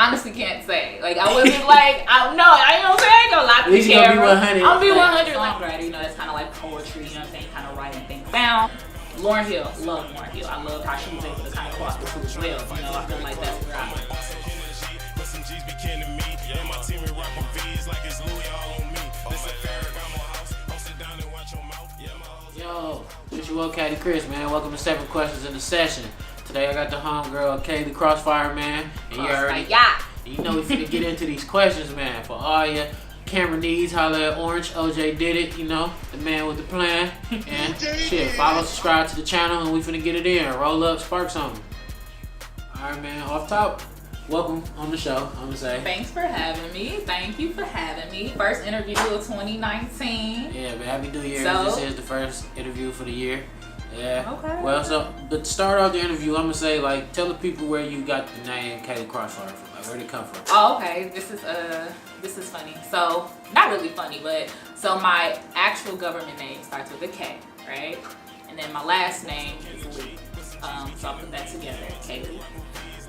honestly can't say. Like, I wasn't like, I ain't gonna say, I ain't gonna lie to the camera. I'll be 100. Songwriter, you know, that's kind of like poetry, you know what I'm saying? Kind of writing things down. Lauryn Hill, love Lauryn Hill. I love how she was able to kind of cross the two as well. You know, I feel like that's where I'm. Yo, it's your boy Caddy Chris, man. Welcome to 7 Questions in the Session. Today I got the homegirl Kaylee Crossfire, man. And you know we finna get into these questions, man. For all your camera needs, holla at Orange, OjDidIt, you know, the man with the plan. And shit, follow, subscribe to the channel, and we finna get it in. Roll up, spark something. Alright, man, off top. Welcome on the show, I'm gonna say. Thanks for having me. Thank you for having me. First interview of 2019. Yeah, man, happy New Year. This is the first interview for the year. Yeah. Okay. Well, so to start off the interview, I'm gonna say, like, tell the people where you got the name Kaylee Crossfire from. Like, where'd it come from? Oh, okay. This is funny. So, not really funny, but so my actual government name starts with a K, right? And then my last name is Lee. So I put that together, Kaylee.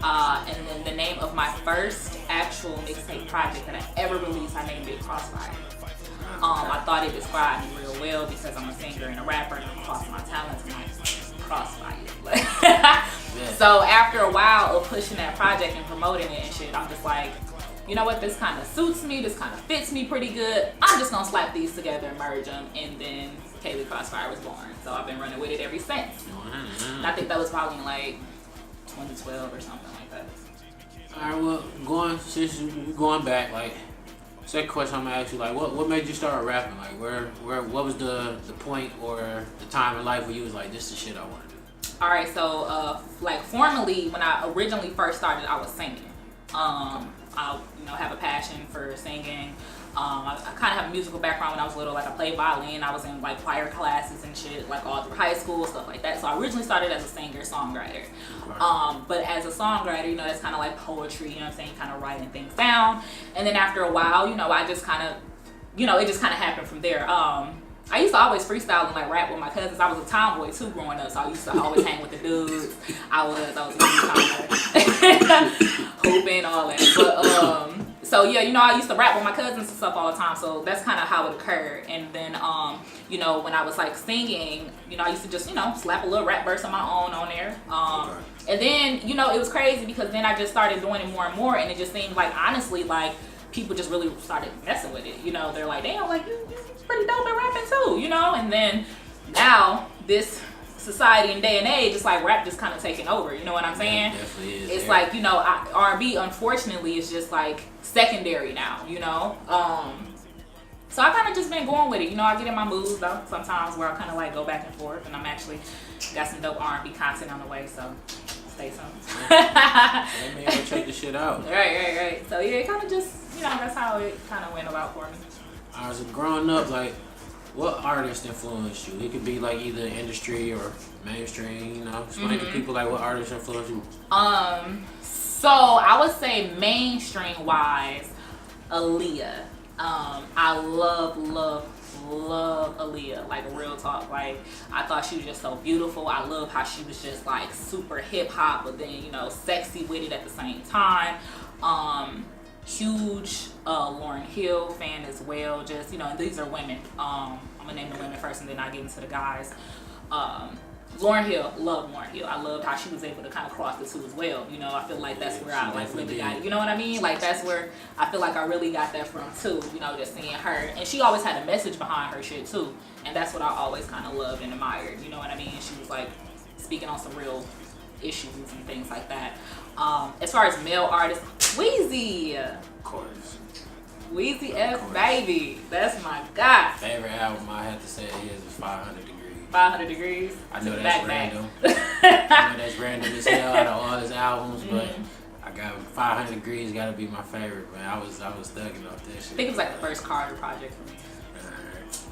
And then the name of my first actual mixtape project that I ever released, I named it Crossfire. I thought it described me real well because I'm a singer and a rapper and I'm across my talents and I Crossfire. Yeah. So after a while of pushing that project and promoting it and shit, I'm just like, you know what, this kind of suits me, this kind of fits me pretty good. I'm just gonna slap these together and merge them, and then Kaylee Crossfire was born. So I've been running with it ever since. And I think that was probably in like 2012 or something like that. Alright, well, going back, like, second question I'm gonna ask you, like, what made you start rapping? Like, what was the point or the time in life where you was like, this is the shit I want to do? Alright, so like formally, when I originally first started, I was singing. I have a passion for singing. I kind of have a musical background when I was little. Like, I played violin. I was in like choir classes and shit, like all through high school, stuff like that. So I originally started as a singer, songwriter. But as a songwriter, you know, that's kind of like poetry. You know what I'm saying? Kind of writing things down. And then after a while, you know, I just kind of, you know, it just kind of happened from there. I used to always freestyle and like rap with my cousins. I was a tomboy too growing up, so I used to always hang with the dudes. I was really tomboy, hooping, all that. But so yeah, you know, I used to rap with my cousins and stuff all the time. So that's kind of how it occurred. And then you know, when I was like singing, you know, I used to just, you know, slap a little rap verse of my own on there. And then, you know, it was crazy because then I just started doing it more and more, and it just seemed like, honestly, like, people just really started messing with it. You know, they're like, damn, like, you pretty dope at rapping too, you know? And then now this society and day and age, it's like rap just kind of taking over, you know what I'm saying? Yeah, it's like, you know, R&B unfortunately is just like secondary now, you know? So I kind of just been going with it, you know. I get in my moods though sometimes where I kind of like go back and forth, and I'm actually got some dope R&B content on the way, so stay tuned. Let me go check the shit out. Right. So yeah, it kind of just, you know, that's how it kind of went about for me. I was growing up, like, what artist influenced you? It could be like either industry or mainstream, you know. Explain to people like what artists influenced you. So I would say mainstream wise, Aaliyah. I love Aaliyah, like real talk. Like, I thought she was just so beautiful. I love how she was just like super hip hop, but then, you know, sexy with it at the same time. Huge Lauryn Hill fan as well. Just, you know, and these are women. I'm gonna name the women first and then I get into the guys. Lauryn Hill, love Lauryn Hill. I loved how she was able to kind of cross the two as well. You know, I feel like that's where I like really got it. You know what I mean? Like, that's where I feel like I really got that from too. You know, just seeing her, and she always had a message behind her shit too, and that's what I always kind of loved and admired. You know what I mean? She was like speaking on some real issues and things like that. As far as male artists, Weezy. Of course. Weezy F baby, that's my guy. Favorite album I had to say is 500 Degrees. 500 Degrees. I know that's random. I know that's random as hell out of all his albums, but I got 500 Degrees. Got to be my favorite, man. I was thugging off this shit. I think it was like the first Carter project for me.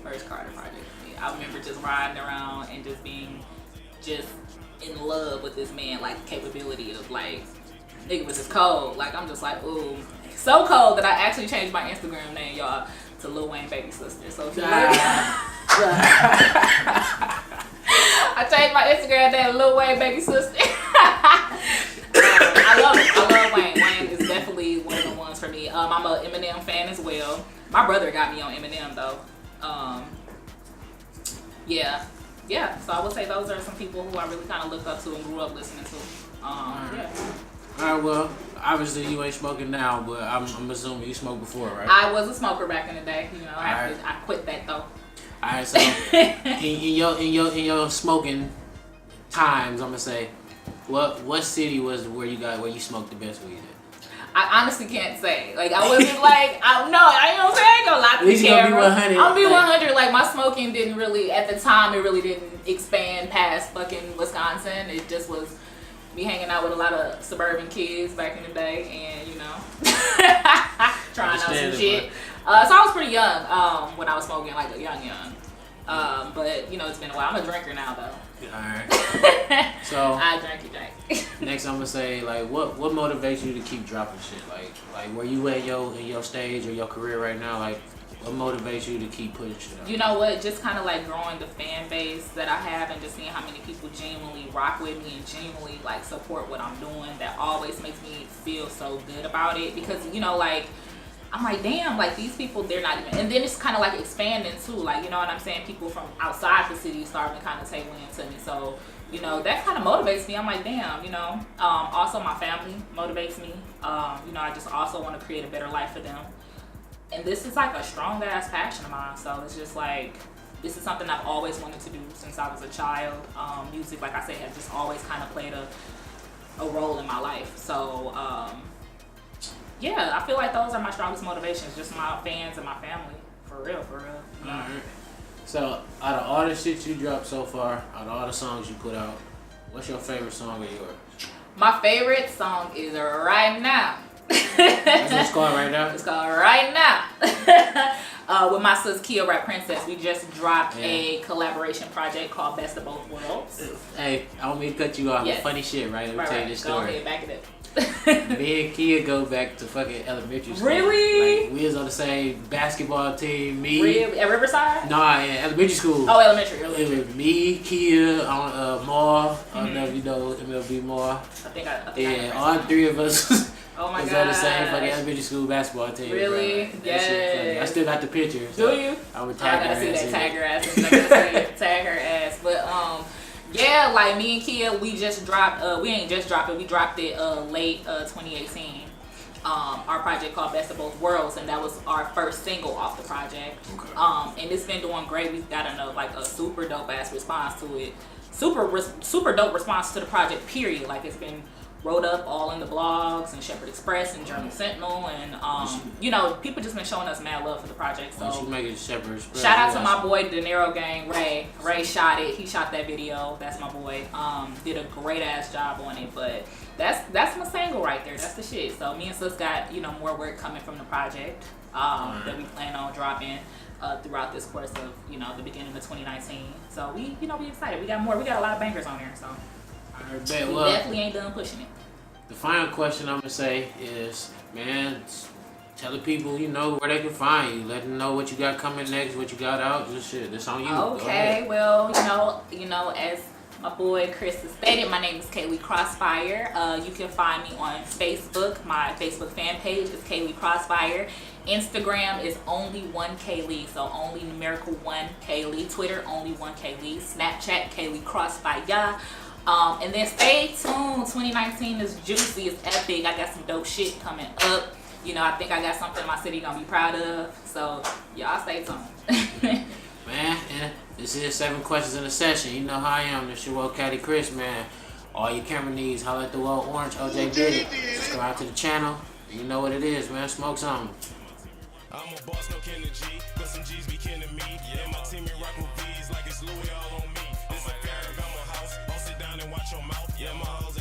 First Carter project for me. I remember just riding around and just being just in love with this man, like capability of like, nigga was just cold. Like, I'm just like, ooh, so cold that I actually changed my Instagram name, y'all, to Lil Wayne baby sister. So if you look, I changed my Instagram name to Lil Wayne baby sister. I love it. I love Wayne. Wayne is definitely I'm a Eminem fan as well. My brother got me on Eminem though. Yeah. So I would say those are some people who I really kind of looked up to and grew up listening to. Yeah. All right, well, obviously you ain't smoking now, but I'm assuming you smoked before, right? I was a smoker back in the day. You know, I quit that though. All right, so in your smoking times, I'm gonna say, what city was where you smoked the best weed at? I honestly can't say. Like, I wasn't like, I ain't gonna say, I ain't gonna lie to the camera. I'll be 100. Like, my smoking didn't really, at the time, it really didn't expand past fucking Wisconsin. It just was me hanging out with a lot of suburban kids back in the day and, you know, trying out some shit. So I was pretty young when I was smoking, like a young. But, you know, it's been a while. I'm a drinker now, though. Alright. So I drink, you drink. Next, I'm gonna say, like, what motivates you to keep dropping shit? Like where you at in your stage or your career right now? Like, what motivates you to keep putting shit out? You know what? Just kind of like growing the fan base that I have and just seeing how many people genuinely rock with me and genuinely like support what I'm doing. That always makes me feel so good about it because, you know, like, I'm like, damn, like these people, they're not even, and then it's kind of like expanding too, like, you know what I'm saying? People from outside the city starting to kind of take wind to me. So, you know, that kind of motivates me. I'm like, damn, you know. Also, my family motivates me. You know, I just also want to create a better life for them. And this is like a strong ass passion of mine. So it's just like, this is something I've always wanted to do since I was a child. Music, like I said, has just always kind of played a role in my life. So, yeah, I feel like those are my strongest motivations, just my fans and my family. For real. You know? Alright. So, out of all the shit you dropped so far, out of all the songs you put out, what's your favorite song of yours? My favorite song is Right Now. That's what it's called, Right Now? It's called Right Now. With my sis Kia Rap Princess, we just dropped a collaboration project called Best of Both Worlds. Hey, I don't mean to cut you off. Yes. Funny shit, right? Let me tell you this story. Go ahead, back it up. Me and Kia go back to fucking elementary school. Really? Like, we was on the same basketball team. Me. Really? At Riverside? Nah, yeah, elementary school. Oh, elementary. It was me, Kia, Maul. I don't know if you know MLB Maul. I think yeah, all three of us. Oh my god. Was on the same fucking elementary school basketball team. Really? Yeah. I still got the picture. So do you? I would tag her ass. I gotta see that tag her ass. I gotta see tag her ass. But yeah, like me and Kia, we just dropped. We ain't just dropped it. We dropped it late 2018. Our project called Best of Both Worlds, and that was our first single off the project. Okay. And it's been doing great. We've gotten a super dope ass response to it. Super dope response to the project. Period. Like it's been wrote up all in the blogs and Shepherd Express and Journal Sentinel, and you know, people just been showing us mad love for the project. So you make it Shepherd Express. Shout out to my boy De Niro Gang, Ray. Ray shot it. He shot that video. That's my boy. Did a great ass job on it. But that's my single right there. That's the shit. So me and sis got, you know, more work coming from the project that we plan on dropping throughout this course of, you know, the beginning of 2019. So we excited. We got more. We got a lot of bangers on there. So. We definitely ain't done pushing it. The final question I'm gonna say is, man, tell the people, you know, where they can find you. Let them know what you got coming next, what you got out. Just shit. This on you. Okay. Well, you know, as my boy Chris has stated, my name is Kaylee Crossfire. You can find me on Facebook. My Facebook fan page is Kaylee Crossfire. Instagram is only one Kaylee, so only numerical one Kaylee. Twitter only one Kaylee. Snapchat Kaylee Crossfire. And then stay tuned. 2019 is juicy. It's epic. I got some dope shit coming up. You know, I think I got something my city gonna be proud of. So y'all stay tuned. Man, and this is 7 questions in a session. You know how I am. This your old Caddy Chris, man. All your camera needs, holla at the old orange. OjDidIt. Subscribe to the channel. You know what it is, man. Smoke something. I'm a boss, no Ken G, but some G's be kin to me. Yeah, my team be rockin' V's like it's Louis all on me. This a fair, I'm a house. I'll sit down and watch your mouth. Yeah, my hoes